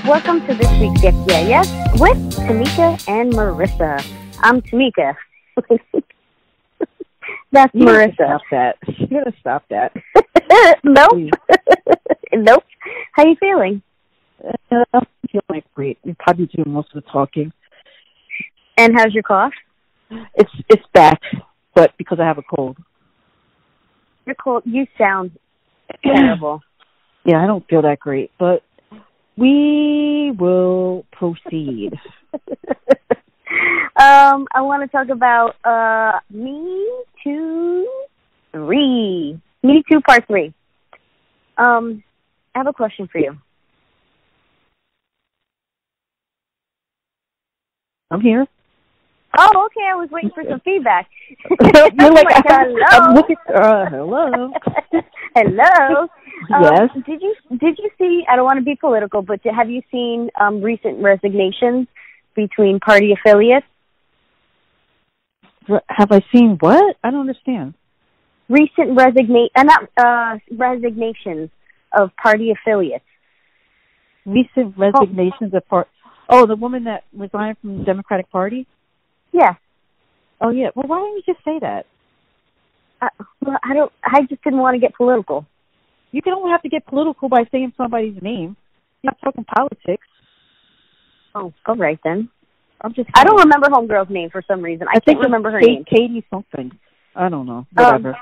Welcome to this week's Yes Yeah Yes with Tamika and Marissa. I'm Tamika. That's You Marissa. Stop that. You gotta stop that. Nope. Please. Nope. How you feeling? I'm feeling great. You probably do most of the talking. And how's your cough? It's back, but because I have a cold. You're cold. You sound terrible. Yeah, I don't feel that great, but we will proceed. I want to talk about Me Too 3. Me Too Part 3. I have a question for you. I'm here. Oh, okay. I was waiting for some feedback. You're like, hello. I'm looking. Hello. Hello. Yes. Did you see? I don't want to be political, but have you seen recent resignations between party affiliates? Have I seen what? I don't understand. Recent resignations of party affiliates. Recent resignations of part. Oh, the woman that resigned from the Democratic Party? Yeah. Oh, yeah. Well, why didn't you just say that? Well, I just didn't want to get political. You don't have to get political by saying somebody's name. You're not talking politics. Oh, all right then. I'm just. I don't remember homegirl's name for some reason. I can't remember her name. Katie something. I don't know. Whatever.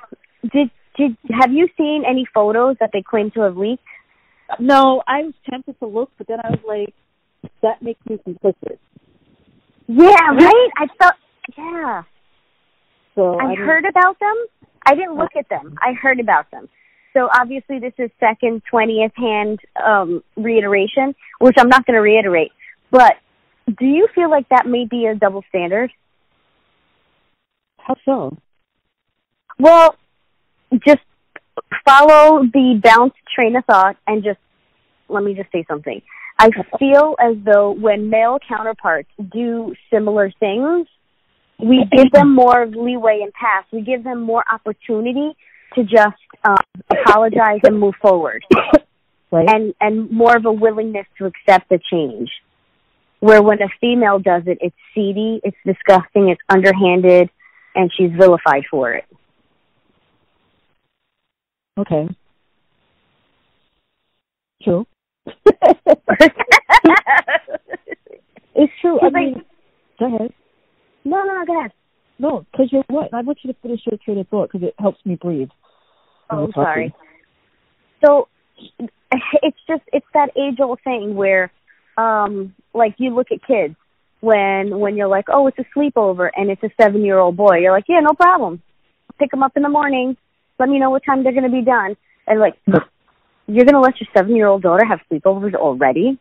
Have you seen any photos that they claim to have leaked? No, I was tempted to look, but then I was like, that makes me complicit. Yeah, right? I felt, yeah. So I heard about them. I didn't look at them. I heard about them. So obviously this is second 20th hand reiteration, which I'm not going to reiterate. But do you feel like that may be a double standard? How so? Well, just follow the bounced train of thought and let me just say something. I feel as though when male counterparts do similar things, we give them more leeway and pass. We give them more opportunity to just apologize and move forward. Right. And more of a willingness to accept the change. Where when a female does it, it's seedy, it's disgusting, it's underhanded, and she's vilified for it. Okay. True. It's true. I mean, go ahead. No, go ahead. No, because you're what? I want you to finish your train of thought because it helps me breathe. Oh, sorry. So it's that age-old thing where, like you look at kids when you're like, oh, it's a sleepover and it's a 7-year-old boy. You're like, yeah, no problem. Pick them up in the morning. Let me know what time they're going to be done. And like, you're going to let your 7-year-old daughter have sleepovers already?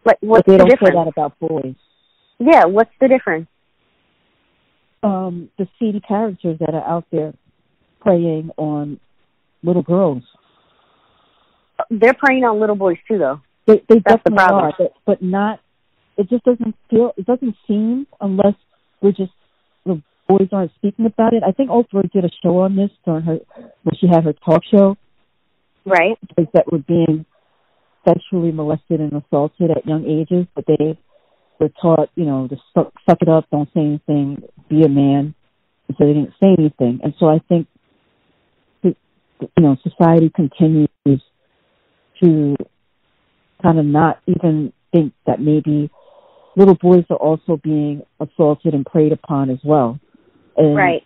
Like, what's the difference? They don't say that about boys. Yeah, what's the difference? The seedy characters that are out there preying on little girls. They're preying on little boys too, though. They That's the definitely problem. are, but not. It just doesn't seem, unless the boys aren't speaking about it. I think Oprah did a show on this when she had her talk show. Right. Boys that were being sexually molested and assaulted at young ages, but they were taught, to suck it up, don't say anything, be a man. And so they didn't say anything. And so I think, society continues to kind of not even think that maybe little boys are also being assaulted and preyed upon as well. And, right.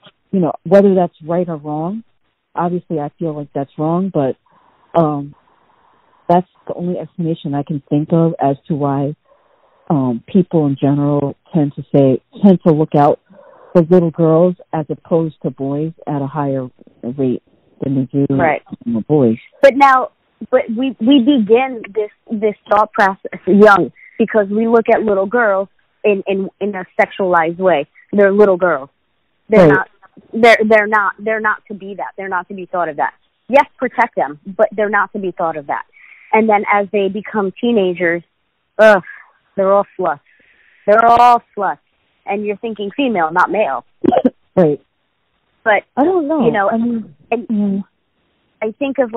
Whether that's right or wrong, obviously I feel like that's wrong, but that's the only explanation I can think of as to why people in general tend to look out for little girls as opposed to boys at a higher rate than they do boys. But we begin this thought process young because we look at little girls in a sexualized way. They're little girls. They're not to be that. They're not to be thought of that. Yes, protect them, but they're not to be thought of that. And then as they become teenagers, they're all sluts. They're all sluts. And you're thinking female, not male. Right. But I don't know. I think of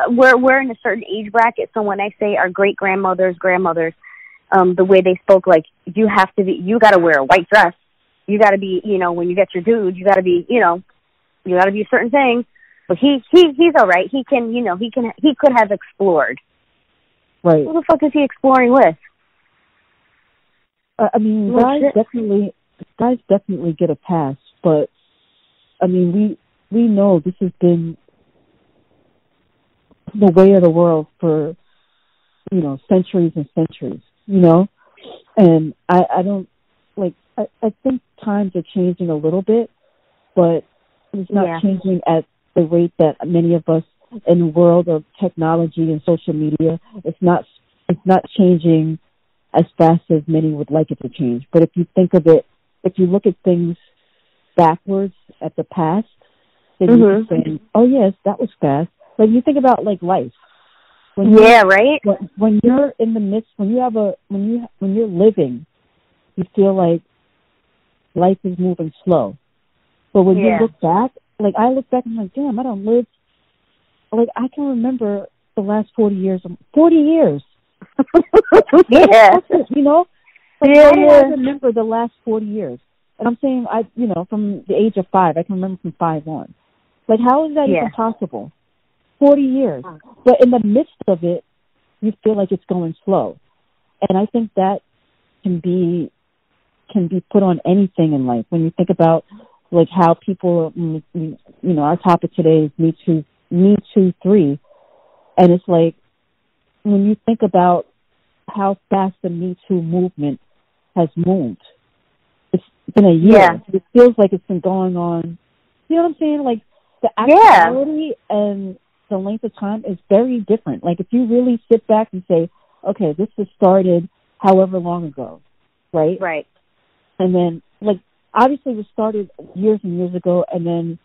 we're in a certain age bracket. So when I say our great grandmothers, the way they spoke, like you got to wear a white dress. You got to be, when you get your dude, you got to be, you got to be a certain thing. But he's all right. He could have explored. Right. Who the fuck is he exploring with? I mean, guys definitely get a pass, but I mean, we know this has been the way of the world for, centuries and centuries, and I don't, I think times are changing a little bit, but it's not changing at the rate that many of us in the world of technology and social media, it's not changing as fast as many would like it to change. But if you think of it, if you look at things backwards at the past, then you can say, oh yes, that was fast. Like you think about life. Right. When you're in the midst, when you're living, you feel like life is moving slow. But when you look back, I look back and I'm like, damn, I don't live. I can remember the last 40 years. 40 years. Yeah. How do I remember the last 40 years? And I'm saying, from the age of 5, I can remember from 5 on. How is that even possible? 40 years. But in the midst of it, you feel like it's going slow. And I think that can be put on anything in life. When you think about, how people, our topic today is Me Too 3. And it's when you think about how fast the Me Too movement has moved, it's been a year. Yeah. It feels like it's been going on. You know what I'm saying? The actuality and the length of time is very different. If you really sit back and say, okay, this was started however long ago, right? Right. And then, obviously it was started years and years ago, and then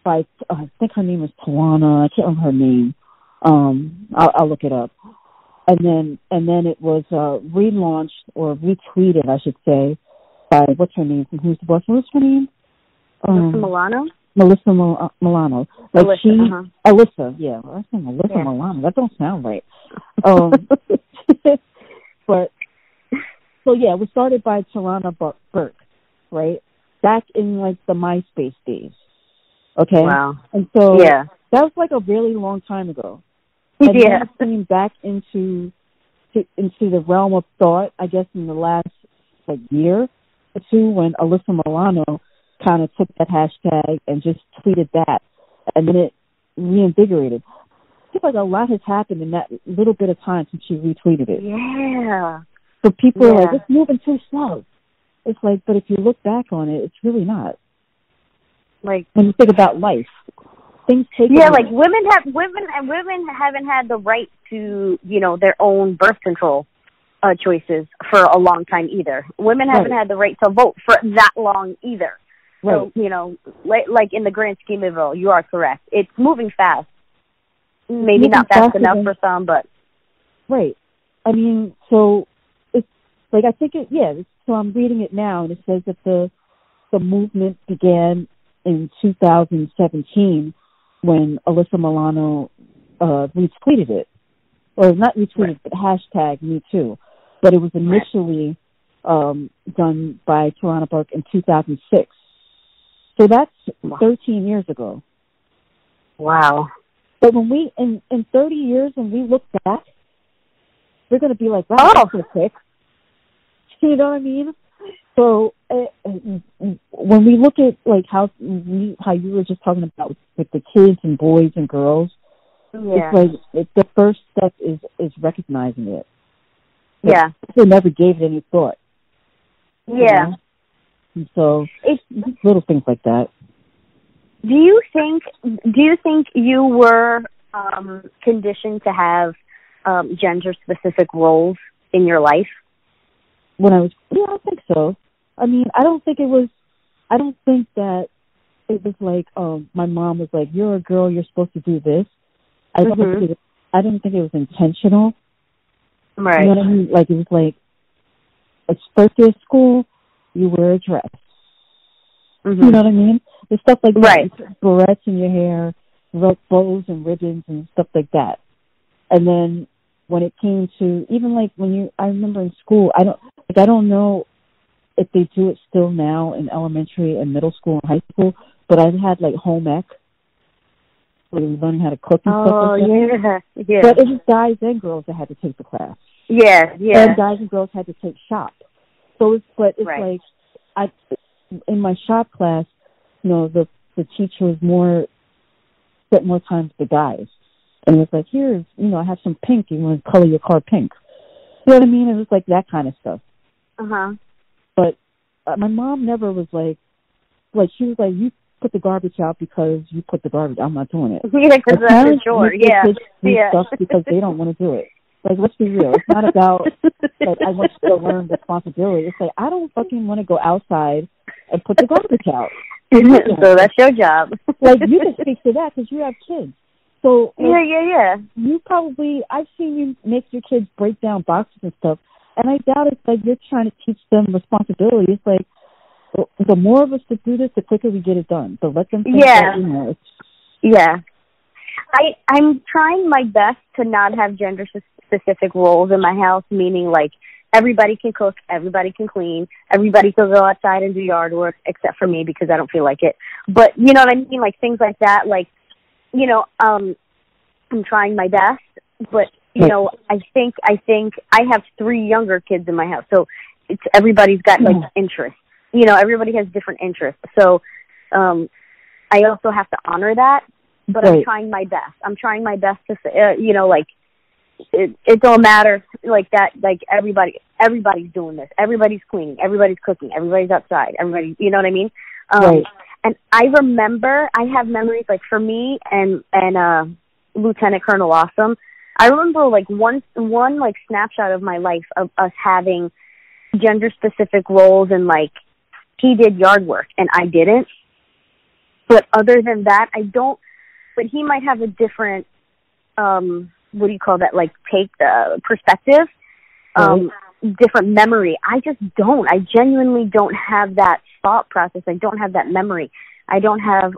by, I think her name was Tawana, I can't remember her name. I'll look it up. And then it was relaunched or retweeted, I should say, by, what's her name? Who's the boss? What's her name? Melissa Milano? Melissa Milano. Alyssa, yeah. I say Melissa Milano. That don't sound right. But, so yeah, it was started by Tarana Burke, right? Back in the MySpace days. Okay? Wow. And so that was a really long time ago. And then it came back into the realm of thought, I guess, in the last year or two, when Alyssa Milano kind of took that hashtag and just tweeted that, and then it reinvigorated. I feel like a lot has happened in that little bit of time since she retweeted it. Yeah. So people are it's moving too slow. It's but if you look back on it, it's really not. When you think about life, things take. Yeah, women haven't had the right to their own birth control choices for a long time either. Women haven't had the right to vote for that long either. Right. So in the grand scheme of it all, you are correct. It's moving fast. Maybe not fast enough for some, but right. I mean, so it's I think so I'm reading it now, and it says that the movement began in 2017 when Alyssa Milano retweeted it, or not retweeted, but hashtag Me Too. But it was initially done by Tarana Burke in 2006. So that's 13 years ago. Wow. But when we, in 30 years, when we look back, we're going to be like, wow, that's so quick. You know what I mean? So when we look at how you were just talking about with the kids and boys and girls, it's the first step is recognizing it. Yeah. They never gave it any thought. Yeah. And so little things like that. Do you think you were conditioned to have gender specific roles in your life? When I I think so. I mean, I don't think that it was my mom was like, you're a girl, you're supposed to do this. I didn't think it was intentional. Right. You know what I mean? It was it's first day of school, you wear a dress. Mm-hmm. You know what I mean? There's stuff like that. Right. Barrettes in your hair, bows and ribbons and stuff like that. And then when it came to even like I remember in school, I don't know if they do it still now in elementary and middle school and high school, but I've had like home ec where we were learning how to cook and stuff like that. Yeah. But it was guys and girls that had to take the class. Yeah. And guys and girls had to take shop. So it's right. like in my shop class, the teacher was spent more time with the guys. And it was like, here's, I have some pink. You want to color your car pink. You know what I mean? It was like that kind of stuff. Uh-huh. But my mom never was like she was like, you put the garbage out because you put the garbage. I'm not doing it. Yeah, because that's a chore. Yeah. Stuff because they don't want to do it. Like, let's be real. It's not about, like, I want you to learn responsibility. It's like, I don't fucking want to go outside and put the garbage out. So that's your job. Like, you can speak to that because you have kids. So, like, yeah. You probably, I've seen you make your kids break down boxes and stuff, and I doubt it's like you're trying to teach them responsibility. It's like, the more of us that do this, the quicker we get it done. So let them think that, Yeah. I'm trying my best to not have gender-specific roles in my house, meaning, like, everybody can cook, everybody can clean, everybody can go outside and do yard work, except for me because I don't feel like it. But, you know what I mean? Like, things like that. Like, I'm trying my best, but, I think I have 3 younger kids in my house, so everybody's got, like, interests. Everybody has different interests. So I also have to honor that, but I'm trying my best. I'm trying my best to say, like, it don't matter like that. Like, everybody's doing this. Everybody's cleaning. Everybody's cooking. Everybody's outside. Everybody, you know what I mean? And I have memories, like, for me and Lieutenant Colonel Awesome, I remember, like, one like, snapshot of my life of us having gender-specific roles, and, like, he did yard work and I didn't. But other than that, I don't. But he might have a different, what do you call that? Like, take the perspective, different memory. I just don't. I genuinely don't have that thought process. I don't have that memory. I don't have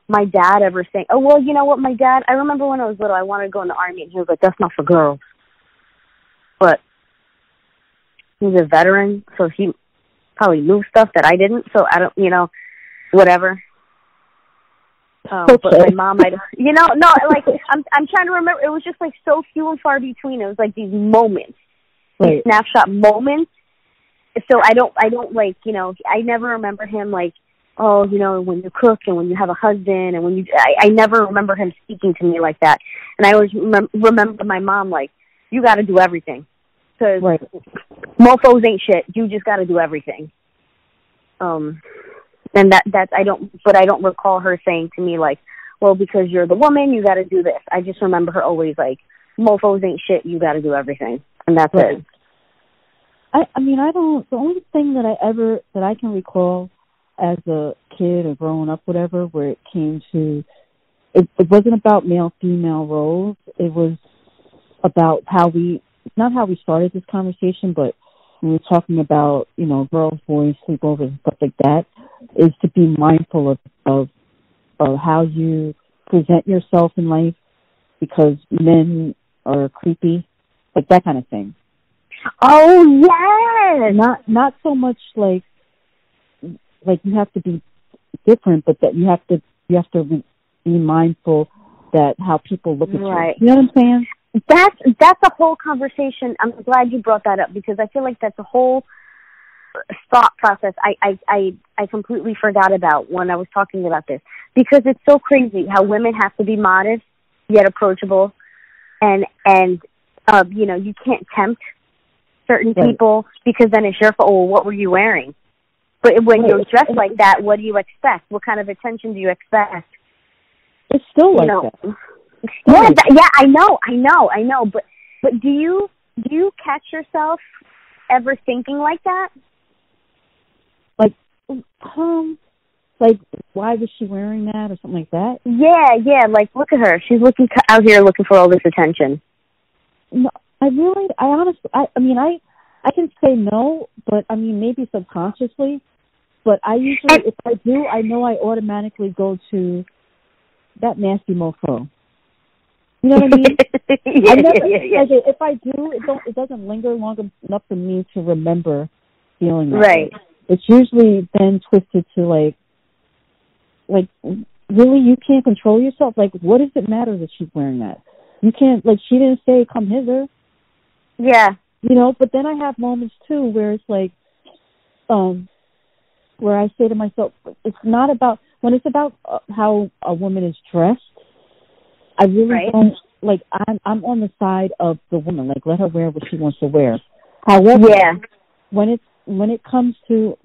my dad ever saying, "Oh, well, you know what, my dad." I remember when I was little, I wanted to go in the Army, and he was like, "That's not for girls." But he's a veteran, so he probably knew stuff that I didn't. So I don't, whatever. But my mom might have, no, like, I'm trying to remember. It was just, like, so few and far between. It was like these moments, these snapshot moments. So I don't like, I never remember him like, oh, when you cook and when you have a husband and when you, I never remember him speaking to me like that. And I always remember my mom like, you got to do everything. Because mofos ain't shit. You just got to do everything. And I don't recall her saying to me like, well, because you're the woman, you got to do this. I just remember her always like, mofos ain't shit. You got to do everything. And that's it. The only thing that I can recall as a kid or growing up, whatever, where it came to, it wasn't about male-female roles. It was about not how we started this conversation, but when we're talking about, girls, boys, sleepovers and stuff like that, is to be mindful of how you present yourself in life, because men are creepy, like that kind of thing. Oh, yes! Not so much like you have to be different, but that you have to be mindful that how people look at you. You know what I'm saying? That's a whole conversation. I'm glad you brought that up, because I feel like that's a whole thought process I completely forgot about when I was talking about this, because it's so crazy how women have to be modest yet approachable, and you can't tempt certain people, because then it's your fault. Oh, what were you wearing? But when you're dressed like that, what do you expect? What kind of attention do you expect? It's still like that. Yeah, I know. But do you catch yourself ever thinking like that? Like, why was she wearing that or something like that? Yeah. Like, look at her. She's out here looking for all this attention. No, I honestly, I can say no, but maybe subconsciously. But I usually, if I do, I know I automatically go to that nasty mofo. You know what I mean? Yeah, I never, yeah. like, if I do, it doesn't linger long enough for me to remember feeling that Right. way. It's usually then twisted to like, really, you can't control yourself? Like, what does it matter that she's wearing that? You can't, like, she didn't say come hither. Yeah. You know, but then I have moments too where it's like, where I say to myself, it's not about, when it's about how a woman is dressed, I really don't, like, I'm on the side of the woman, like, let her wear what she wants to wear. However, when it comes to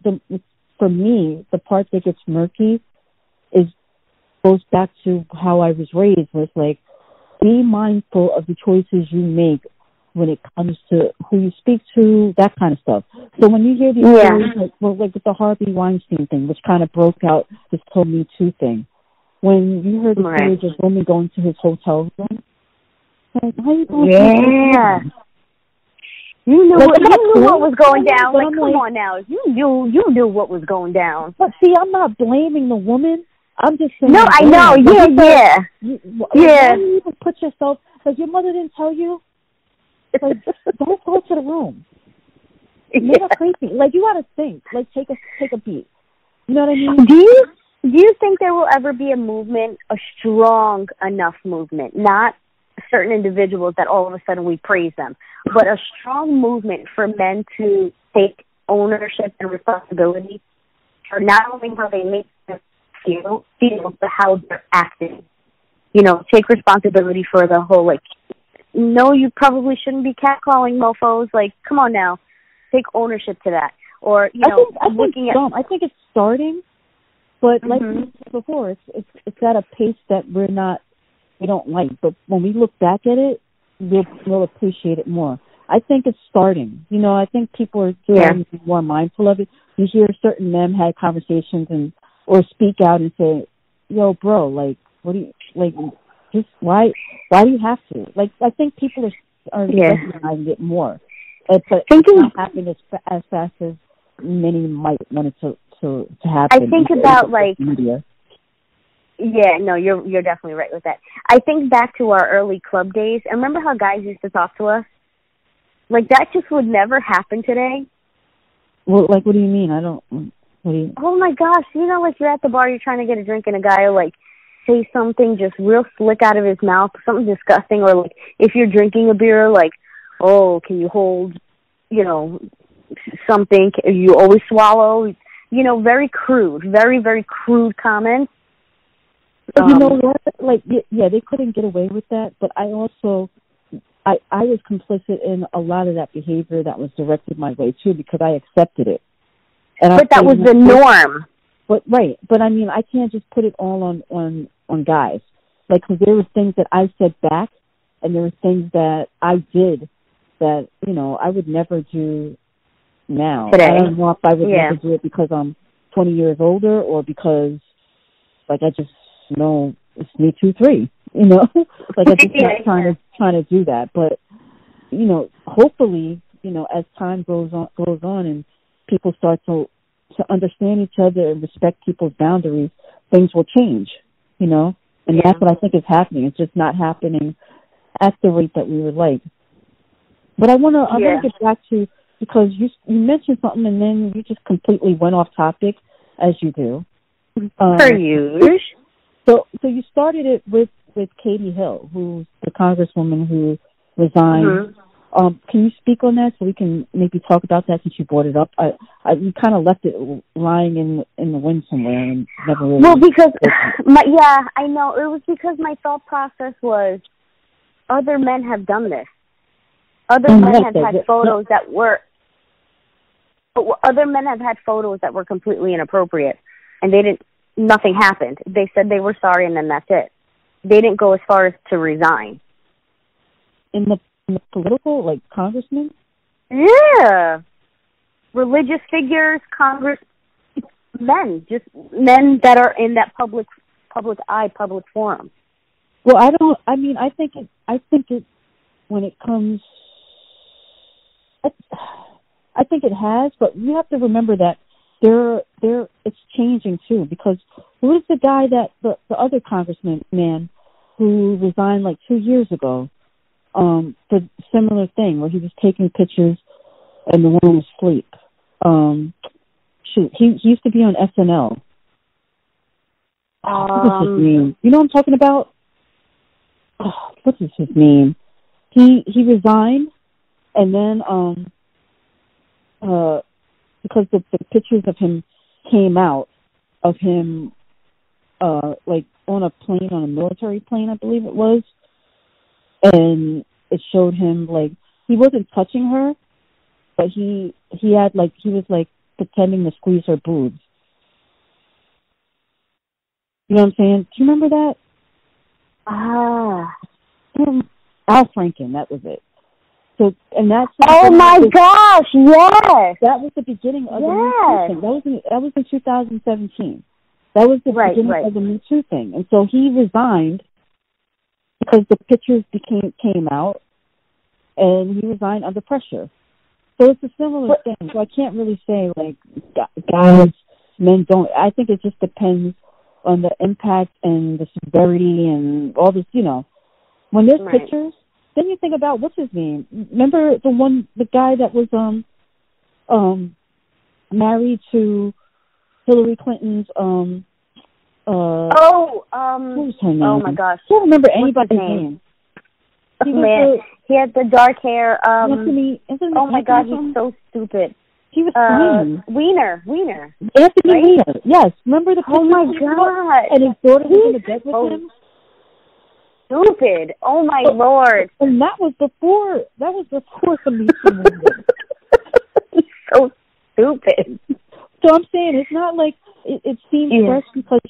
for me, the part that gets murky goes back to how I was raised, where it's like, be mindful of the choices you make when it comes to who you speak to, that kind of stuff. So when you hear these stories, like with the Harvey Weinstein thing, which kind of broke out this whole Me Too thing, when you heard the stories of women going to his hotel room, like, how you going to you knew what was going down. Like, come on now. You knew what was going down. But see, I'm not blaming the woman. I'm just saying. No, I know. Yeah. Why do you even put yourself, like, your mother didn't tell you? Like, don't go to the room. Make her crazy. Like, you got to think. Like, take a beat. You know what I mean? Do you think there will ever be a movement, a strong enough movement, not certain individuals that all of a sudden we praise them, but a strong movement for men to take ownership and responsibility for not only how they make them feel, but how they're acting? You know, take responsibility for the whole, like, no, you probably shouldn't be catcalling mofos. Like, come on now, take ownership to that. Or, you know, I think it's starting, but like we said before, it's at a pace that we don't like. But when we look back at it, we'll appreciate it more. I think it's starting. You know, I think people are starting to be more mindful of it. You hear certain men have conversations or speak out and say, "Yo, bro, like, what do you like? Just why do you have to?" Like, I think people are recognizing it more. But it's not happening as fast as many might want it to happen. I think about, like, media. Yeah, no, you're definitely right with that. I think back to our early club days, and remember how guys used to talk to us? Like, that just would never happen today. Well, like, what do you mean? Oh my gosh, you know, like, you're at the bar, you're trying to get a drink, and a guy will, like, say something just real slick out of his mouth, something disgusting, or, like, if you're drinking a beer, like, oh, can you hold, you know, something, you always swallow, you know, very crude, very, very crude comments. But you know what? Like, yeah, they couldn't get away with that, but I also, I was complicit in a lot of that behavior that was directed my way, too, because I accepted it. But that was the norm. But I mean, I can't just put it all on guys. Like, because there were things that I said back, and there were things that I did that, you know, I would never do now. Today. I don't know if I would never do it because I'm 20 years older or because, like, I just know it's me 2-3, you know? Like, I just not trying to do that. But, you know, hopefully, you know, as time goes on and people start to understand each other and respect people's boundaries, things will change, you know? And that's what I think is happening. It's just not happening at the rate that we would like. But I want to get back to, because you mentioned something and then you just completely went off topic, as you do. For you. So you started it with Katie Hill, who's the congresswoman who resigned. Can you speak on that so we can maybe talk about that since you brought it up? You kind of left it lying in the wind somewhere and never really. Well, because I know it was because my thought process was other men have done this. Other men have had photos that were. Other men have had photos that were completely inappropriate, and nothing happened. They said they were sorry, and then that's it. They didn't go as far as to resign. In the political, like, congressmen? Yeah. Religious figures, congressmen, just men that are in that public eye, public forum. Well, I think it, when it comes, I think it has, but you have to remember that it's changing too, because Who is the guy that the other congressman man who resigned like 2 years ago? For similar thing where he was taking pictures and the woman was asleep. He used to be on SNL. What's his name? You know what I'm talking about? Oh, what is his name? He resigned, and then because the pictures of him came out of him like on a plane, on a military plane, I believe it was, and it showed him like he wasn't touching her, but he had like he was like pretending to squeeze her boobs. You know what I'm saying? Do you remember that? Al Franken, that was it. So, and that's oh my gosh, yes, that was the beginning of the Me Too thing. That was in 2017. That was the beginning of the Me Too thing, and so he resigned because the pictures came out, and he resigned under pressure. So it's a similar thing. So I can't really say like guys, men don't. I think it just depends on the impact and the severity and all this. You know, when there's pictures, then you think about what's his name. Remember the guy that was married to Hillary Clinton's what was her name? Oh my gosh, I can't remember anybody's name. He had the dark hair. Anthony, oh my God, he's so stupid. He was Wiener. Anthony Weiner. Yes, remember the? Oh my God! And his daughter was in the bed with him. Stupid! Oh my Lord! And that was before the Me Too movement. So stupid. So I'm saying it's not like it seems fresh because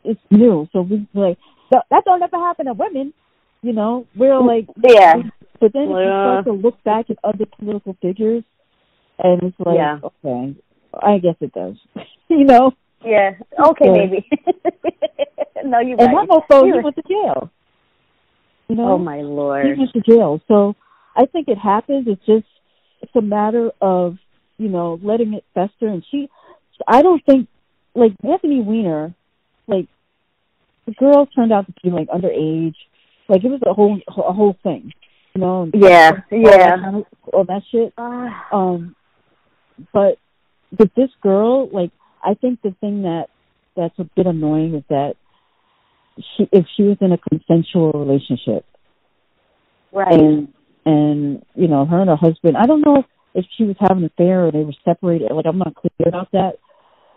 it's new. So we like that don't ever happen to women. You know, we're like, but then if you start to look back at other political figures, and it's like, okay, I guess it does. You know? Yeah. Okay, maybe. No, you're right. And that mofo, he went to jail. You know? Oh my Lord. He went to jail. So I think it happens. It's a matter of, you know, letting it fester. And I don't think, like Anthony Weiner, like the girl turned out to be like underage. Like it was a whole thing, you know. All that shit. But with this girl, like I think the thing that's a bit annoying is that if she was in a consensual relationship, right, and you know her and her husband, I don't know if she was having an affair or they were separated. Like I'm not clear about that,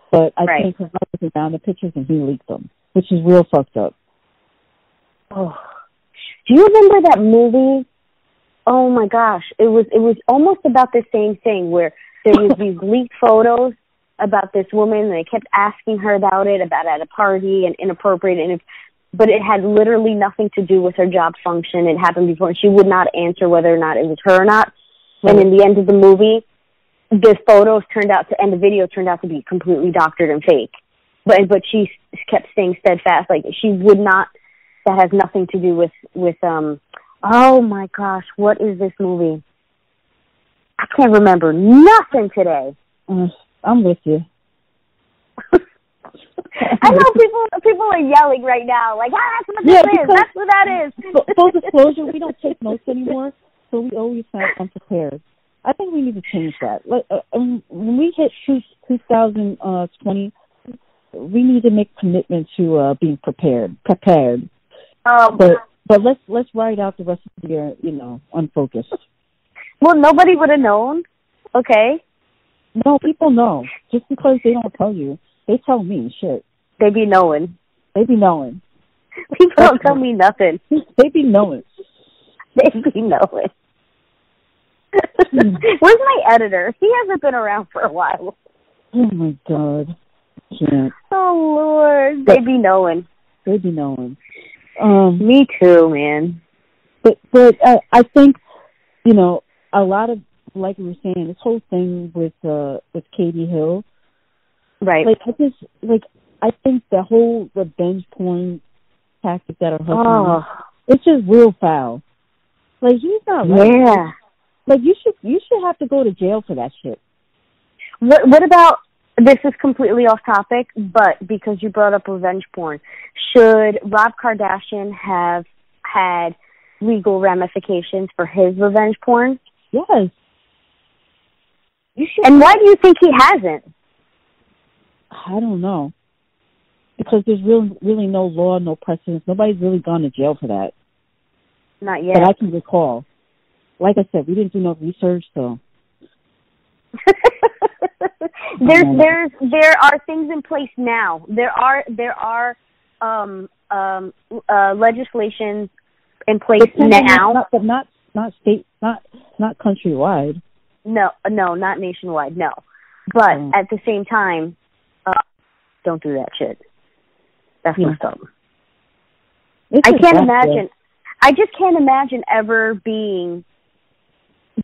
but I think her husband found the pictures and he leaked them, which is real fucked up. Oh. Do you remember that movie? Oh my gosh, it was almost about the same thing where there was these leaked photos about this woman and they kept asking her about it at a party and inappropriate, but it had literally nothing to do with her job function. It happened before and she would not answer whether or not it was her or not. And in the end of the movie, the photos and the video turned out to be completely doctored and fake. But she kept staying steadfast, like she would not. That has nothing to do with oh my gosh, what is this movie? I can't remember nothing today. I'm with you. I know people are yelling right now, like, that's what this is. That's what that is. Full disclosure, we don't take notes anymore, so we always sound unprepared. I think we need to change that. When we hit 2020, we need to make commitment to being prepared. But let's ride out the rest of the year, you know, unfocused. Well, nobody would have known. Okay. No, people know. Just because they don't tell you, they tell me shit. They be knowing. People don't tell me nothing. They be knowing. Where's my editor? He hasn't been around for a while. Oh my God. Can't. Oh Lord. They be knowing. Me too, man. But I think, you know, a lot of, like we were saying, this whole thing with Katie Hill, right? Like I think the whole revenge porn tactic that her husband, it's just real foul. Like he's not right. Yeah. Like you should have to go to jail for that shit. What about this is completely off topic, but because you brought up revenge porn, should Rob Kardashian have had legal ramifications for his revenge porn? Yes. You should. And why do you think he hasn't? I don't know. Because there's really no law, no precedent. Nobody's really gone to jail for that. Not yet. But I can recall. Like I said, we didn't do no research, so. There are things in place now. There are legislations in place now. But not state, not countrywide. No, not nationwide. No, but at the same time, don't do that shit. That's messed up. I can't imagine. I just can't imagine ever being.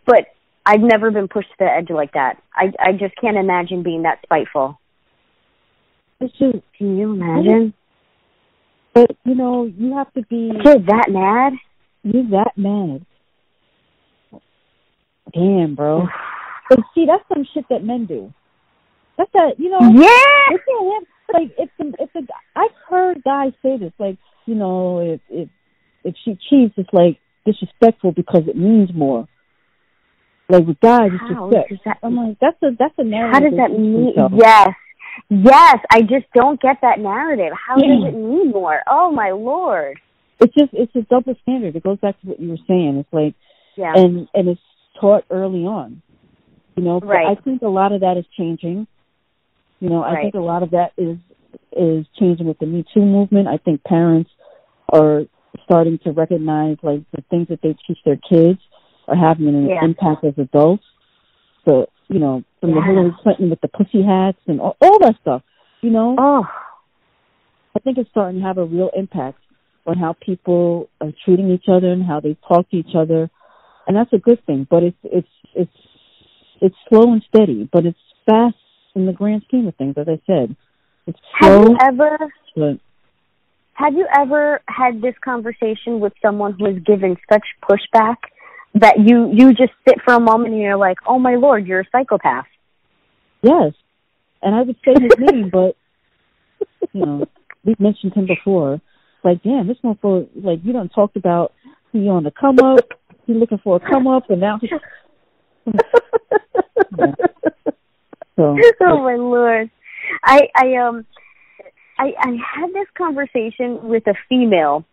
But I've never been pushed to the edge like that. I just can't imagine being that spiteful. Can you imagine? But, you have to be... You're that mad? You're that mad. Damn, bro. But see, that's some shit that men do. That's that, Yeah! Like, I've heard guys say this, like, if she cheats, it's, like, disrespectful because it means more. Like with guys, it's just I'm like, that's a narrative. How does that mean? Yes. I just don't get that narrative. How does it mean more? Oh my Lord! It's a double standard. It goes back to what you were saying. It's like, and it's taught early on. Right. I think a lot of that is changing. I think a lot of that is changing with the Me Too movement. I think parents are starting to recognize like the things that they teach their kids are having an impact as adults. So, from the Hillary Clinton with the pussy hats and all that stuff, Oh. I think it's starting to have a real impact on how people are treating each other and how they talk to each other. And that's a good thing, but it's slow and steady, but it's fast in the grand scheme of things, as I said. It's slow. Have you ever had this conversation with someone who has given such pushback that you just sit for a moment and you're like, oh my Lord, you're a psychopath? Yes. And I would say his name, but, we've mentioned him before. Like, damn, this motherfucker, like, you done talked about he on the come up, he looking for a come up, and now he's... So, oh my Lord. I had this conversation with a female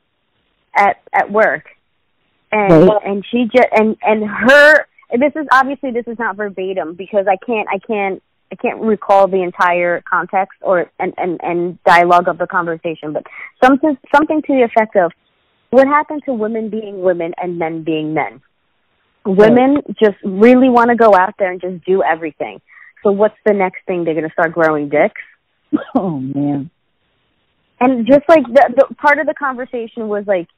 at work. And she just and her. This is not verbatim because I can't recall the entire context or and dialogue of the conversation. But something to the effect of, what happened to women being women and men being men? Women just really want to go out there and just do everything. So what's the next thing? They're going to start growing dicks? Oh man! And just like the part of the conversation was like.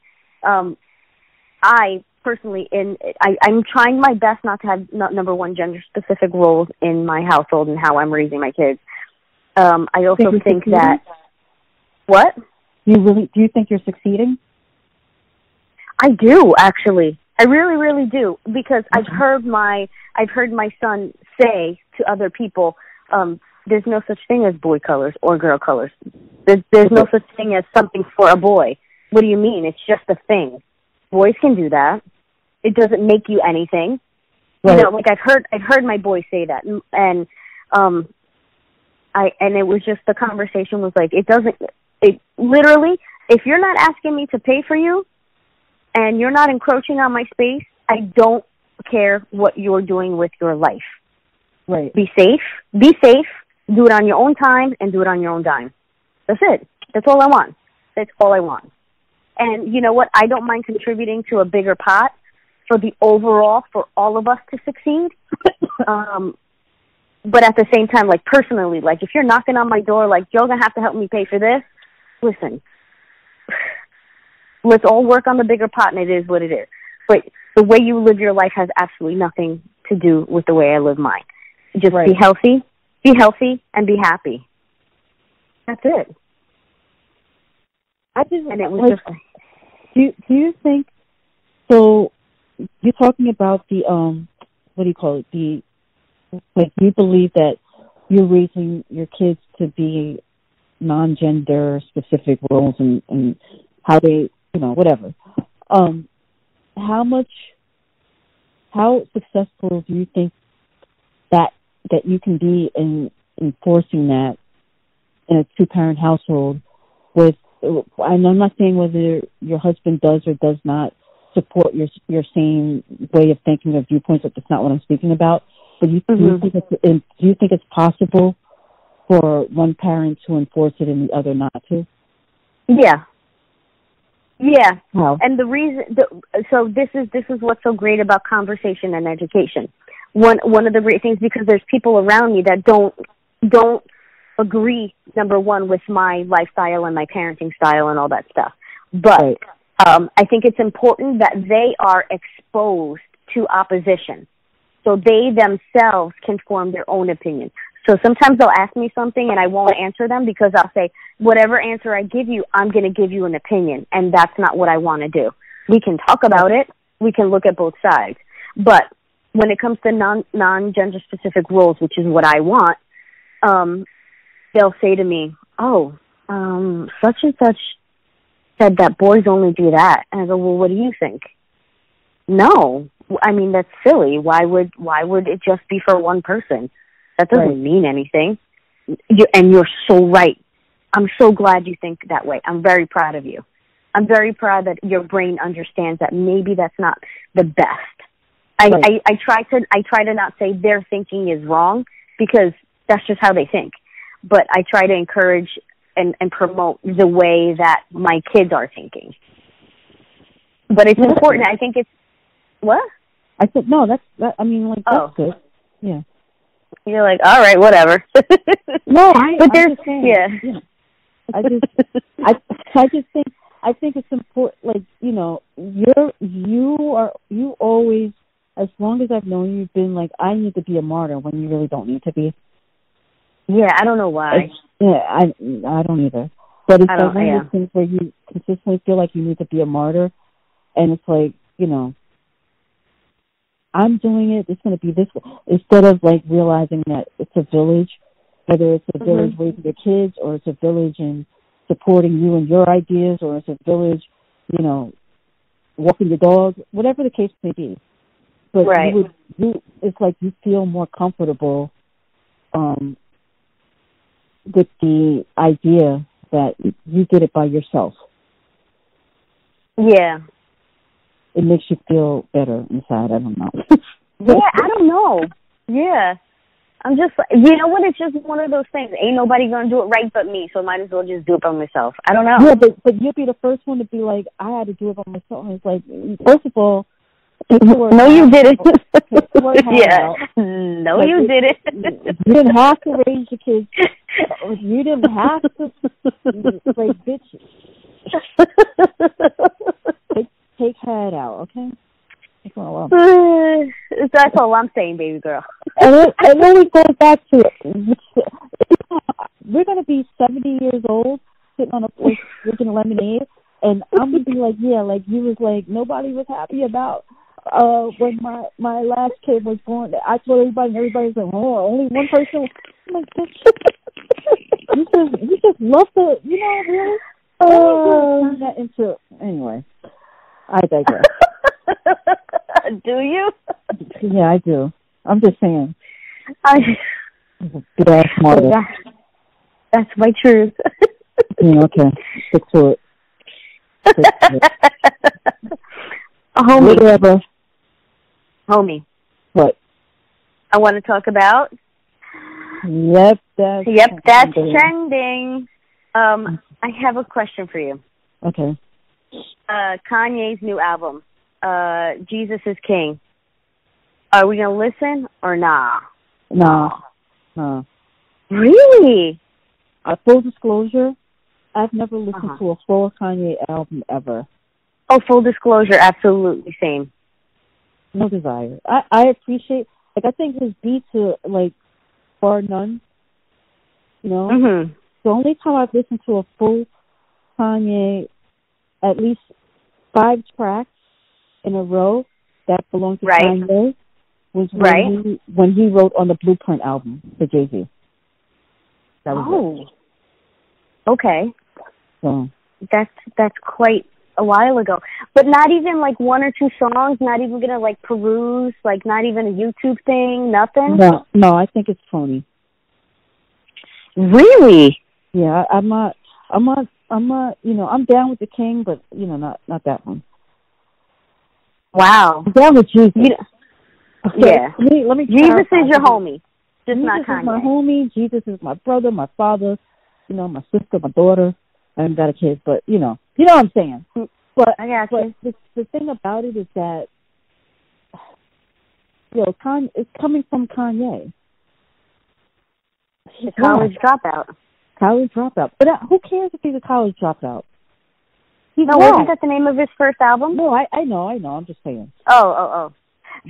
I personally, I'm trying my best not to have number one gender-specific roles in my household and how I'm raising my kids. I also think that. What? Do you think you're succeeding? I do, actually. I really, really do, because I've heard my son say to other people, "There's no such thing as boy colors or girl colors. There's no such thing as something for a boy. What do you mean? It's just a thing. Boys can do that. It doesn't make you anything." Right. Like I've heard my boy say that, and it was just, the conversation was like, it literally, if you're not asking me to pay for you, and you're not encroaching on my space, I don't care what you're doing with your life. Right. Be safe. Do it on your own time and do it on your own dime. That's it. That's all I want. That's all I want. And you know what? I don't mind contributing to a bigger pot for the overall, for all of us to succeed. But at the same time, like personally, like if you're knocking on my door, like you're going to have to help me pay for this, listen, let's all work on the bigger pot, and it is what it is. But the way you live your life has absolutely nothing to do with the way I live mine. Just be healthy, and be happy. That's it. And it was just. Do you think? So you're talking about the what do you call it? You believe that you're raising your kids to be non-gender specific roles and how they, whatever. How successful do you think that you can be in enforcing that in a two-parent household with, and I'm not saying whether your husband does or does not support your same way of thinking or viewpoints, that's not what I'm speaking about, but do you think it's possible for one parent to enforce it and the other not to? Yeah. Yeah. How? And the reason, so this is what's so great about conversation and education. One of the great things, because there's people around me that don't agree, number one, with my lifestyle and my parenting style and all that stuff. But right. I think it's important that they are exposed to opposition, so they themselves can form their own opinion. So sometimes they'll ask me something and I won't answer them because I'll say, whatever answer I give you, I'm going to give you an opinion, and that's not what I want to do. We can talk about it. We can look at both sides. But when it comes to non-gender specific roles, which is what I want, they'll say to me, such and such said that boys only do that. And I go, well, what do you think? No. I mean, that's silly. Why would it just be for one person? That doesn't mean anything. And you're so right. I'm so glad you think that way. I'm very proud of you. I'm very proud that your brain understands that maybe that's not the best. I try to not say their thinking is wrong, because that's just how they think. But I try to encourage and promote the way that my kids are thinking. But it's important. I think it's what? I said no. That's good. Yeah. You're like, all right, whatever. No, but there's yeah. I think it's important. Like, you always, as long as I've known you, you've been like, I need to be a martyr when you really don't need to be. Yeah, I don't know why. I don't either. But it's like one of those things where you consistently feel like you need to be a martyr, and it's like, I'm doing it, it's going to be this way. Instead of like realizing that it's a village, whether it's a village raising your kids, or it's a village in supporting you and your ideas, or it's a village, walking your dog, whatever the case may be. But it's like you feel more comfortable with the idea that you did it by yourself. Yeah. It makes you feel better inside. I don't know. Yeah, I don't know. Yeah. I'm just, you know what? It's just one of those things. Ain't nobody going to do it right but me, so I might as well just do it by myself. I don't know. Yeah, but you'll be the first one to be like, I had to do it by myself. And it's like, first of all, no, you didn't. Yeah. No, like, you didn't. You didn't have to raise your kids. You didn't have to, like, bitch. Take head out, okay? That's all I'm saying, baby girl. And then we go back to it. We're going to be 70 years old, sitting on a porch drinking lemonade, and I'm going to be like, yeah, like you was like, nobody was happy about when my last kid was born. I told everybody, and everybody's like, oh, only one person. I'm like, you just love to, really? Turn that into, anyway. I digress. Do you? Yeah, I do. I'm just saying. Good ass martyr. That's my truth. Yeah, okay. Stick to it. Homie. Whatever. Homie. What? I want to talk about. Yep, that's trending. I have a question for you. Okay. Kanye's new album, Jesus is King. Are we going to listen or nah? No. Really? Full disclosure, I've never listened to a full Kanye album ever. Oh, full disclosure, absolutely same. No desire. I appreciate, like, I think his beats are, like, bar none. The only time I've listened to a full Kanye, at least 5 tracks in a row that belonged to Kanye, was when he wrote on the Blueprint album for Jay-Z. That was it. Okay. So That's quite a while ago. But not even like one or two songs, not even gonna like peruse, like not even a YouTube thing, nothing? No, I think it's phony. Really? Yeah, I'm not, I'm down with the King, but, not that one. Wow. I'm down with Jesus. Okay, Yeah. Let me Jesus is your homie. Just Jesus not Kanye. is my homie. Jesus is my brother, my father, my sister, my daughter. I haven't got a kid, but, you know what I'm saying. But I got you. But the thing about it is that, it's coming from Kanye. The college dropout. College dropout. But who cares if he's a college dropout? Wasn't that the name of his first album? No, I know. I'm just saying. Oh.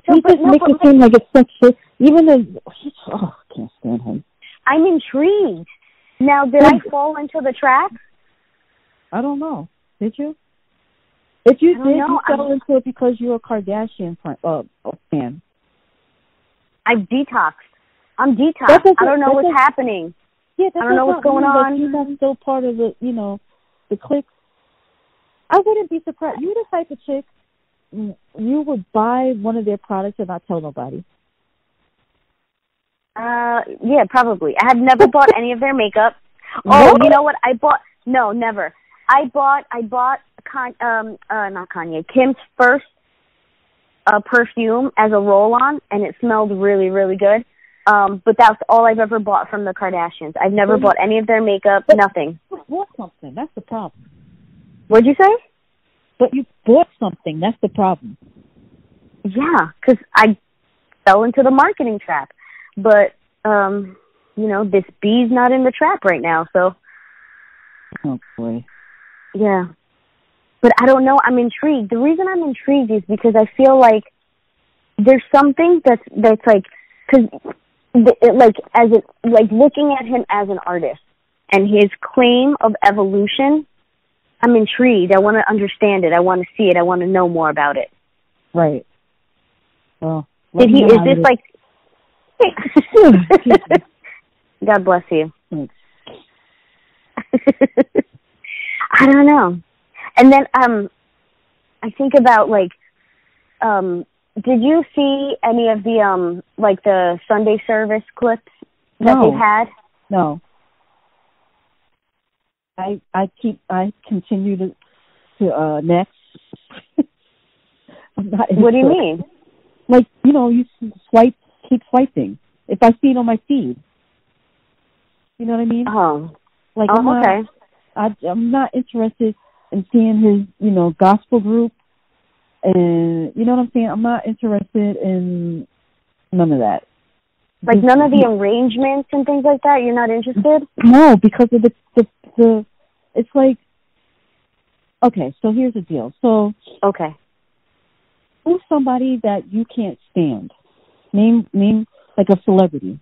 So, he just makes it seem like it's such shit. Even though, I can't stand him. I'm intrigued. Now, did I fall into the trap? I don't know. Did you? If you did, know. you fell into it because you're a Kardashian fan. I've detoxed. I'm detoxed. I don't know what's happening. Yeah, I don't know what's going on. You're not still part of the, the clique. I wouldn't be surprised. You're the type of chick, you would buy one of their products and not tell nobody. Yeah, probably. I have never bought any of their makeup. Oh, what? You know what? No, never. I bought not Kanye, Kim's first perfume as a roll-on, and it smelled really, really good. But that's all I've ever bought from the Kardashians. I've never bought any of their makeup, nothing. You bought something. That's the problem. What'd you say? But you bought something. That's the problem. Yeah, because I fell into the marketing trap. But, this bee's not in the trap right now, so. Oh, boy. Yeah. But I don't know. I'm intrigued. The reason I'm intrigued is because I feel like there's something that's like, because, looking at him as an artist and his claim of evolution, I'm intrigued. I want to understand it. I want to see it. I want to know more about it. Right. Well, is this like... God bless you. Thanks. I don't know. And then I think about did you see any of the the Sunday service clips that they've had? No. I continue to next. I'm not what do you mean? You keep swiping. If I see it on my feed. You know what I mean? Oh. Okay. I'm not interested in seeing his, gospel group. And, you know what I'm saying? I'm not interested in none of that. None of the arrangements and things like that? You're not interested? No, because of the it's like, okay, so here's the deal. So, okay. Who's somebody that you can't stand? Name like a celebrity.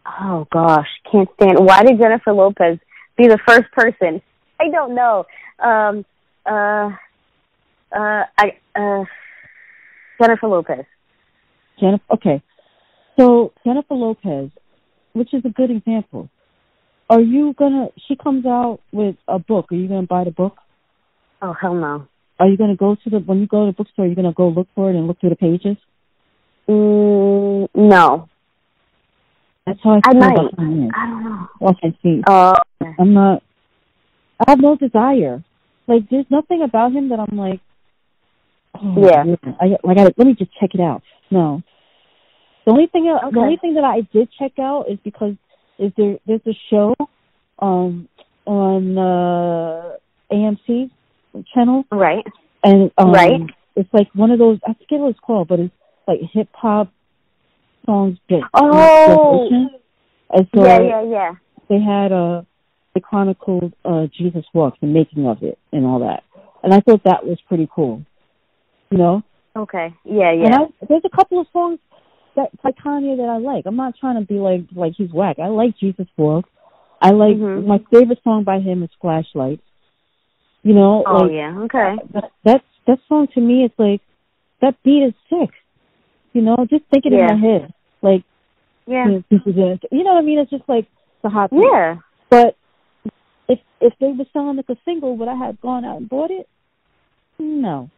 Oh, gosh, can't stand. Why did Jennifer Lopez be the first person? I don't know. Jennifer Lopez. Okay. So, Jennifer Lopez, which is a good example. She comes out with a book. Are you going to buy the book? Oh, hell no. Are you going to when you go to the bookstore, are you going to go look for it and look through the pages? No. That's how I feel about Kanye. I don't know. Okay, see. Okay. I have no desire. There's nothing about him that I'm like, yeah. Let me just check it out. No. The only thing that I did check out is because there's a show on AMC channel. Right. And right. It's like one of those, I forget what it's called, but it's like hip hop songs. Oh. And so yeah. they chronicled Jesus Walks, the making of it and all that. And I thought that was pretty cool. Okay. Yeah. And there's a couple of songs that like Kanye that I like. I'm not trying to be like he's whack. I like Jesus Walks. I like my favorite song by him is Flashlights. Oh yeah. Okay. That song to me is like that beat is sick. Just thinking in my head. Yeah. You know what I mean? It's just like It's a hot thing. Yeah. But if they were selling like a single, would I have gone out and bought it? No.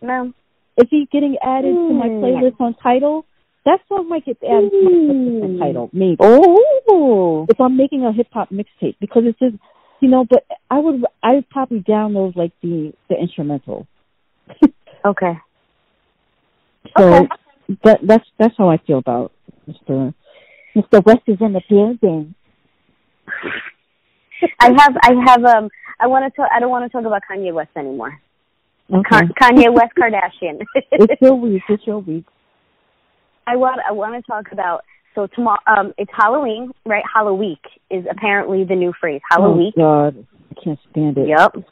No. Is he getting added to my playlist on Tidal? That song might get added to my playlist on Tidal, maybe. Oh. If I'm making a hip hop mixtape, because it's just, but I'd probably download like the instrumental. Okay. So that's how I feel about Mr. West is in the building. I want to. I don't want to talk about Kanye West anymore. Okay. Kanye West Kardashian. It's your week. It's your week. I want to talk about. So tomorrow, it's Halloween, right? Halloweek is apparently the new phrase. Halloweek. Oh God, I can't stand it. Yep.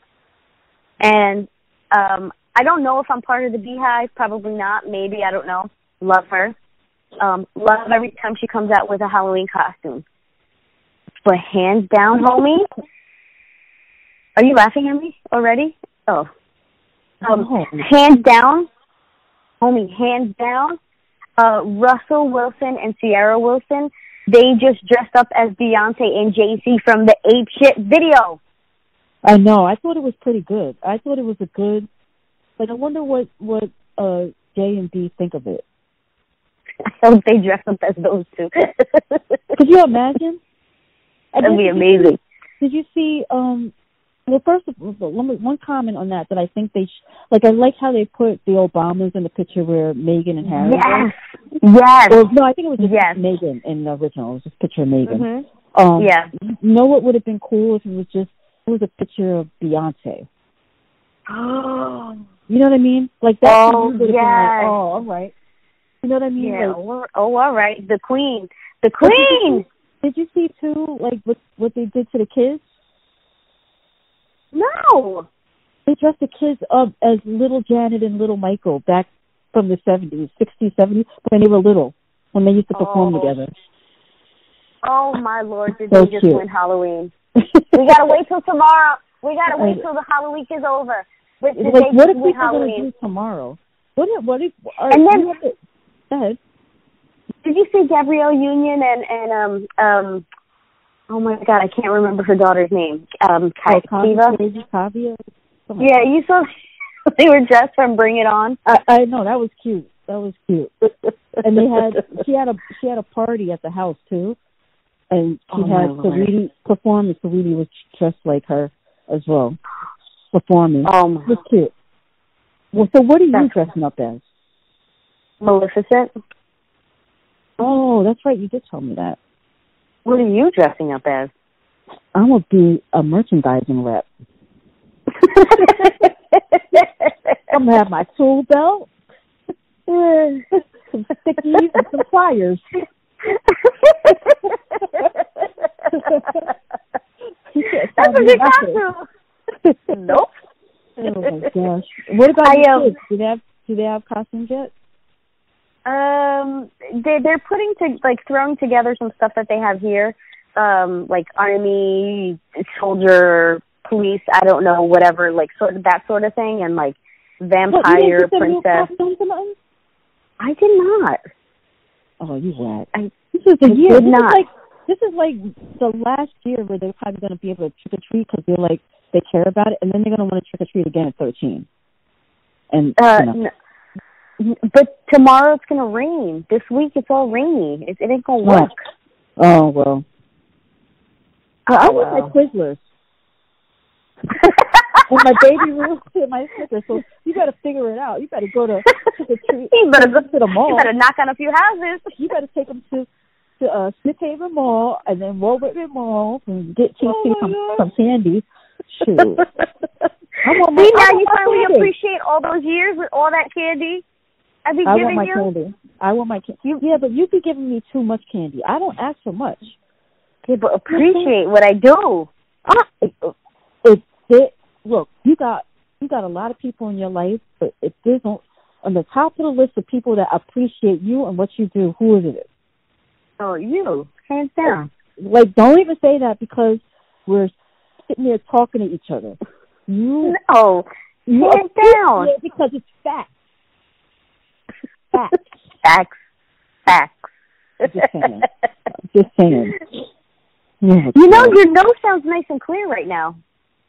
And I don't know if I'm part of the Beehive. Probably not. Maybe, I don't know. Love her. Love every time she comes out with a Halloween costume. But hands down, homie. Are you laughing at me already? Oh. Hands down, homie, hands down, Russell Wilson and Sierra Wilson, they just dressed up as Beyonce and Jay-Z from the Ape Shit video. I know. I thought it was pretty good. I thought it was a good, but I wonder what J and B think of it. I hope they dress up as those two. Could you imagine? That'd be amazing. Did you see, well, first of all, one comment on that I think they, I like how they put the Obamas in the picture where Meghan and Harry Yes. were. Yes. Or, no, I think it was just Meghan in the original. It was just a picture of Meghan. Mm-hmm. Yeah. You know what would have been cool if it was a picture of Beyonce. Oh. You know what I mean? Like that. Oh, yeah. Oh, all right. You know what I mean? Yeah. All right. The Queen. The Queen. Did you see too, what they did to the kids? No. They dressed the kids up as little Janet and little Michael back from the 70s, 60s, 70s, when they were little, when they used to perform together. Oh, my Lord, did so they just cute. win Halloween? We got to wait till tomorrow. We got to wait till the Halloween is over. But what if people are going to do tomorrow? What if and then, go ahead. Did you see Gabrielle Union and oh my God, I can't remember her daughter's name. Kavia? Yeah, you saw they were dressed from Bring It On. I know, that was cute. And she had a party at the house too. And she had Saweetie perform, and Saweetie was dressed like her as well, performing. It was cute. Well, so what are you dressing up as? Maleficent. Oh, that's right. You did tell me that. What are you dressing up as? I'm going to be a merchandising rep. I'm going to have my tool belt, some stickies, and some pliers. That's a good costume. Nope. Oh my gosh. What about your kids? Do they have costumes yet? They're throwing together some stuff that they have here, like army, soldier, police, I don't know, whatever, that sort of thing, and vampire, princess. I did not. Oh, you whack. This is the year. This is like the last year where they're probably going to be able to trick or treat because they care about it, and then they're going to want to trick or treat again at 13. And no. But tomorrow it's going to rain. This week it's all rainy. It ain't going to work. Oh, well. I want my Twizzlers. And my baby rules and my Snickers. So you got to figure it out. You got to go to the tree. You better go to the mall. You better knock on a few houses. You got to take them to Smith Haven Mall and then Warwick Mall and get some candy. Shoot. See, now you finally appreciate all those years with all that candy. I want my candy. I want my candy. Yeah, but you be giving me too much candy. I don't ask for much. Okay, but appreciate what I do. Look, you got a lot of people in your life, but if there's on the top of the list of people that appreciate you and what you do, who is it? Oh, you, hands down. Don't even say that because we're sitting there talking to each other. You hands down. Because it's facts. Facts. Just saying. Yeah, You know, your nose sounds nice and clear right now.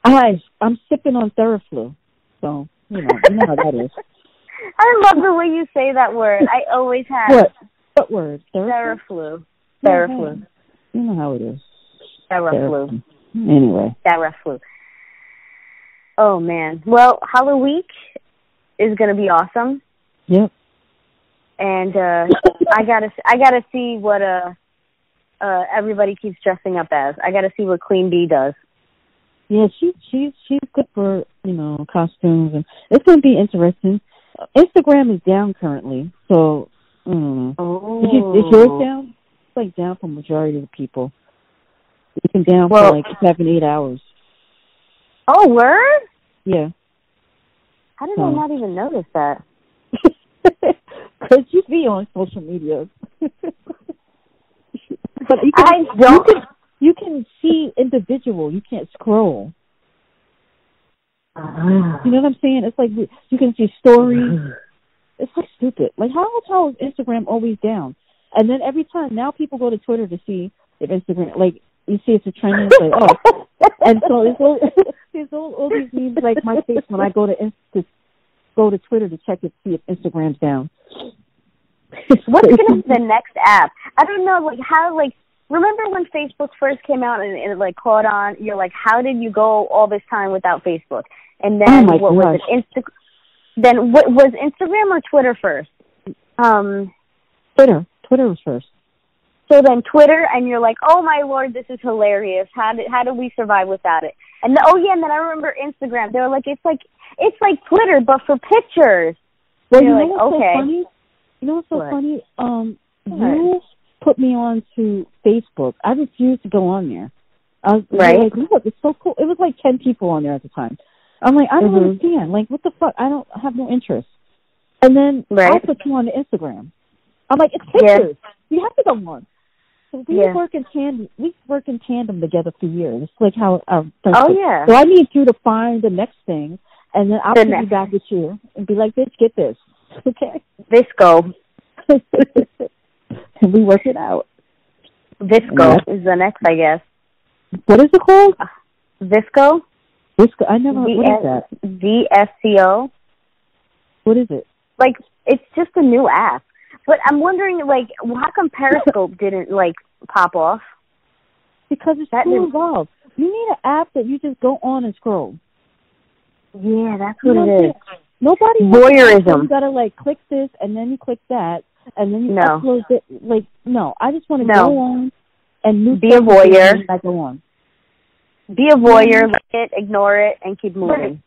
I'm sipping on Theraflu, so you know how that is. I love the way you say that word. I always have. What word? Theraflu. Theraflu. You know how it is. Theraflu. Anyway. Theraflu. Oh man. Well, Halloween is gonna be awesome. Yep. And I gotta see what everybody keeps dressing up as. I gotta see what Queen Bee does. Yeah, she's good for costumes, and it's gonna be interesting. Instagram is down currently, so Oh. Is yours down? It's like down for majority of the people. It's been down for like 7-8 hours. Oh, word? Yeah. How did I not even notice that? Because you be on social media. But you can see individual. You can't scroll. You know what I'm saying? It's like you can see stories. It's like stupid. Like how is Instagram always down? And then every time now people go to Twitter to see if Instagram, like you see it's a trending. It's like, oh, and so there's all these memes like my face when I go to Twitter to check to see if Instagram's down. What's gonna be the next app? I don't know, like how, like, remember when Facebook first came out and it like caught on? You're like, how did you go all this time without Facebook? And then what was it? Then what was Instagram or Twitter first? Twitter. Twitter was first. So then Twitter, and you're like, oh my Lord, this is hilarious. How did we survive without it? And and then I remember Instagram. They were like, it's like Twitter but for pictures. Well, you're like, okay. So funny? You know what's so funny? You put me on to Facebook. I refused to go on there. I was like, look, it's so cool. It was like 10 people on there at the time. I'm like, I don't understand. Like, what the fuck? I have no interest. And then I put you on the Instagram. I'm like, it's pictures. You have to go on. So we work in tandem. We work in tandem together for years. It's like how our friendship. So I need you to find the next thing, and then I'll put you back with you and be like, bitch, get this. Okay. Visco. And we work it out. Visco is the next, I guess. What is it called? Visco. Visco. I never. What is that? VSCO. What is it? Like, it's just a new app. But I'm wondering, like, how come Periscope didn't, like, pop off? Because it's too involved. You need an app that you just go on and scroll. Yeah, that's what it is. Nobody voyeurism. You gotta like click this and then you click that and then you upload it. Like, no, I just want to go on and be a voyeur. I go on. Be a voyeur, like it, ignore it, and keep moving.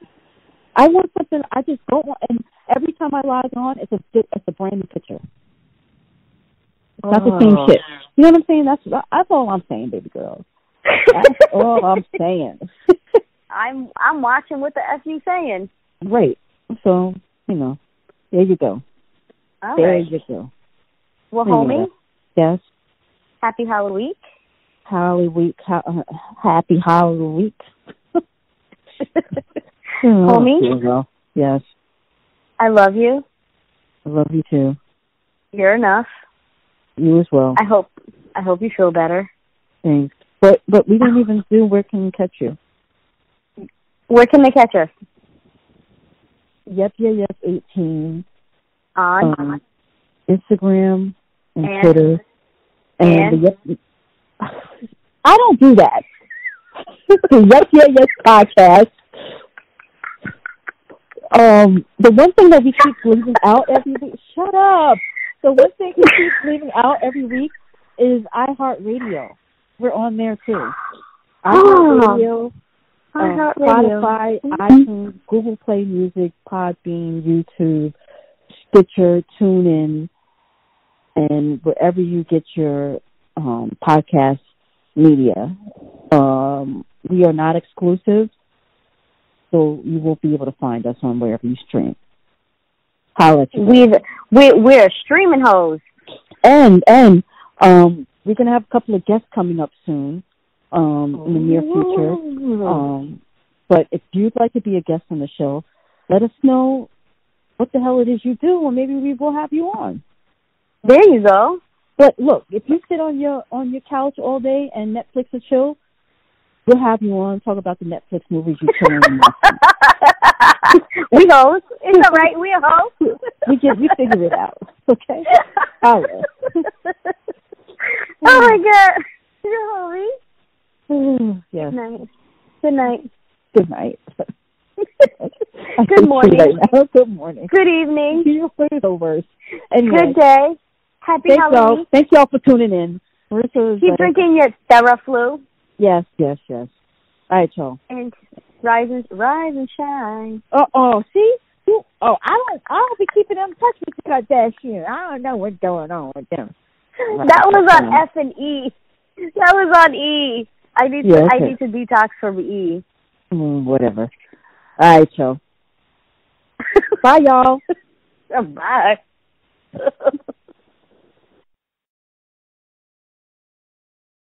I want something. I just go on, and every time I log on, it's a brand new picture. It's not the same shit. You know what I'm saying? That's all I'm saying, baby girl. That's all I'm saying. I'm watching what the F you saying. Right. So, there you go. All there right. you go. Well, homie. Yes. Happy Halloween. Happy Halloween. Homie. Yes. I love you. I love you too. You're enough. You as well. I hope you feel better. Thanks. But we didn't even do where can we catch you. Where can they catch us? Yep, 18 on Instagram and Twitter and I don't do that. Yes podcast. The one thing that we keep leaving out every week. Shut up. The one thing we keep leaving out every week is iHeartRadio. We're on there too. iHeartRadio. Spotify, iTunes, Google Play Music, Podbean, YouTube, Stitcher, TuneIn, and wherever you get your podcast media. We are not exclusive, so you won't be able to find us on wherever you stream. Holla at you. We're streaming hoes. And we're gonna have a couple of guests coming up soon. In the near future. But if you'd like to be a guest on the show, let us know what the hell it is you do, and maybe we will have you on. There you go. But look, if you sit on your couch all day and Netflix and chill, we'll have you on, talk about the Netflix movies you chilling and watching. We host. It's all right. We host. we figure it out. Okay. All right. Oh my God. You're hungry. Yes. Good night. Good night. Good night. Good morning. Right now. Good morning. Good evening. You're the worst. Anyway, good day. Happy Halloween. Thank y'all for tuning in. Keep drinking your Theraflu. Yes. All right, y'all. And rise and shine. See? I don't be keeping in touch with you like that shit. I don't know what's going on with them. That was on F and E. That was on E. I need to detox from E. Whatever. All right, y'all. Bye, y'all. Bye.